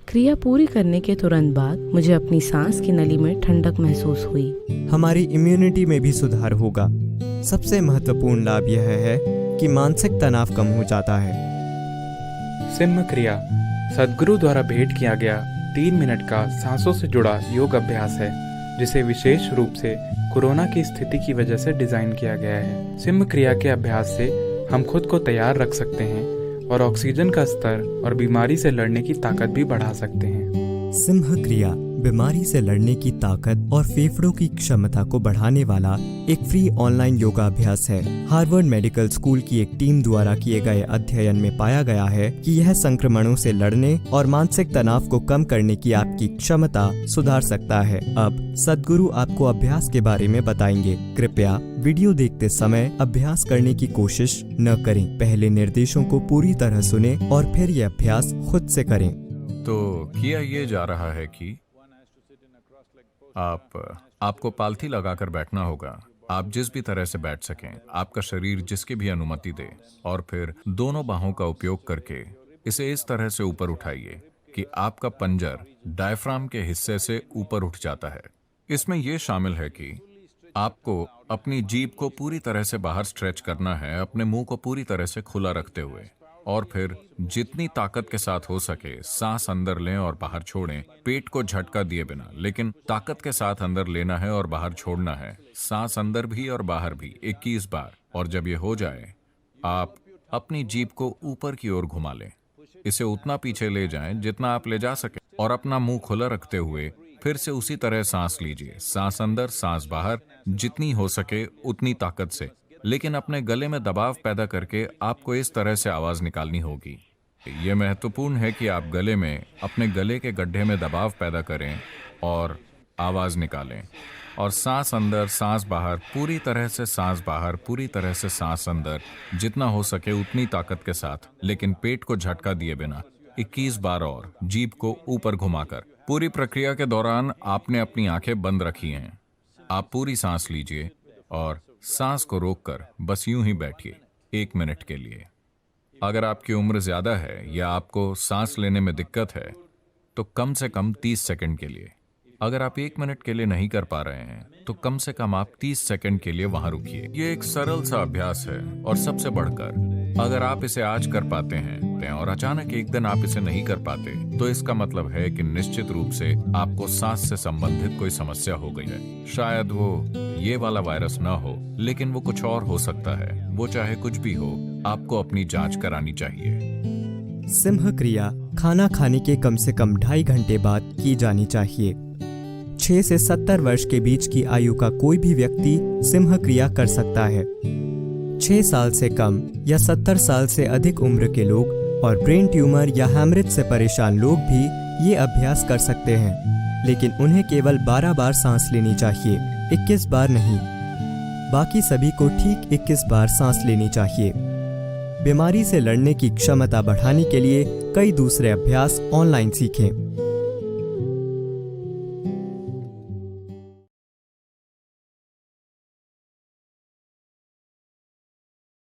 क्रिया पूरी करने के तुरंत बाद मुझे अपनी सांस की नली में ठंडक महसूस हुई। हमारी इम्यूनिटी में भी सुधार होगा। सबसे महत्वपूर्ण लाभ यह है कि मानसिक तनाव कम हो जाता है। सिम्ह क्रिया सद्गुरु द्वारा भेंट किया गया 3 मिनट का सांसों से जुड़ा योग अभ्यास है, जिसे विशेष रूप से कोरोना की स्थिति की वजह से डिजाइन किया गया है। सिम्ह क्रिया के अभ्यास से हम खुद को तैयार रख सकते हैं और ऑक्सीजन का स्तर और बीमारी से लड़ने की ताकत भी बढ़ा सकते हैं। सिम्ह क्रिया बीमारी से लड़ने की ताकत और फेफड़ों की क्षमता को बढ़ाने वाला एक फ्री ऑनलाइन योगा अभ्यास है। हार्वर्ड मेडिकल स्कूल की एक टीम द्वारा किए गए अध्ययन में पाया गया है कि यह संक्रमणों से लड़ने और मानसिक तनाव को कम करने की आपकी क्षमता सुधार सकता है। अब सद्गुरु आपको अभ्यास के बारे में बताएंगे। कृपया वीडियो देखते समय अभ्यास करने की कोशिश न करें। पहले निर्देशों को पूरी तरह सुने और फिर यह अभ्यास खुद से करें। तो किया ये जा रहा है कि आपको पालथी लगाकर बैठना होगा। आप जिस भी तरह से बैठ सकें, आपका शरीर जिसकी भी अनुमति दे, और फिर दोनों बाहों का उपयोग करके इसे इस तरह से ऊपर उठाइए कि आपका पंजर डायफ्राम के हिस्से से ऊपर उठ जाता है। इसमें यह शामिल है कि आपको अपनी जीभ को पूरी तरह से बाहर स्ट्रेच करना है, अपने मुंह को पूरी तरह से खुला रखते हुए, और फिर जितनी ताकत के साथ हो सके सांस अंदर लें और बाहर छोड़ें, पेट को झटका दिए बिना, लेकिन ताकत के साथ अंदर लेना है और बाहर छोड़ना है। सांस अंदर भी और बाहर भी 21 बार। और जब ये हो जाए, आप अपनी जीभ को ऊपर की ओर घुमा लें। इसे उतना पीछे ले जाएं जितना आप ले जा सके, और अपना मुंह खुला रखते हुए फिर से उसी तरह सांस लीजिए। सांस अंदर, सांस बाहर, जितनी हो सके उतनी ताकत से, लेकिन अपने गले में दबाव पैदा करके आपको इस तरह से आवाज निकालनी होगी। यह महत्वपूर्ण है कि आप गले में, अपने गले के गड्ढे में दबाव पैदा करें और आवाज निकालें। और सांस अंदर, सांस बाहर, पूरी तरह से सांस बाहर, पूरी तरह से सांस अंदर, जितना हो सके उतनी ताकत के साथ, लेकिन पेट को झटका दिए बिना 21 बार, और जीभ को ऊपर घुमाकर। पूरी प्रक्रिया के दौरान आपने अपनी आंखें बंद रखी हैं। आप पूरी सांस लीजिए और सांस को रोककर बस यूं ही बैठिए 1 मिनट के लिए। अगर आपकी उम्र ज्यादा है या आपको सांस लेने में दिक्कत है तो कम से कम 30 सेकंड के लिए। अगर आप 1 मिनट के लिए नहीं कर पा रहे हैं तो कम से कम आप 30 सेकंड के लिए वहां रुकिए। ये एक सरल सा अभ्यास है, और सबसे बढ़कर अगर आप इसे आज कर पाते हैं और अचानक एक दिन आप इसे नहीं कर पाते, तो इसका मतलब है कि निश्चित रूप से आपको सांस से संबंधित कोई समस्या हो गई है। शायद वो ये वाला वायरस ना हो, लेकिन वो कुछ और हो सकता है। वो चाहे कुछ भी हो, आपको अपनी जांच करानी चाहिए। सिम्ह क्रिया खाना खाने के कम से कम 2.5 घंटे बाद की जानी चाहिए। 6 से 70 वर्ष के बीच की आयु का कोई भी व्यक्ति सिम्ह क्रिया कर सकता है। 6 साल से कम या 70 साल से अधिक उम्र के लोग और ब्रेन ट्यूमर या हैमरेज से परेशान लोग भी ये अभ्यास कर सकते हैं, लेकिन उन्हें केवल 12 बार सांस लेनी चाहिए, 21 बार नहीं। बाकी सभी को ठीक 21 बार सांस लेनी चाहिए। बीमारी से लड़ने की क्षमता बढ़ाने के लिए कई दूसरे अभ्यास ऑनलाइन सीखें।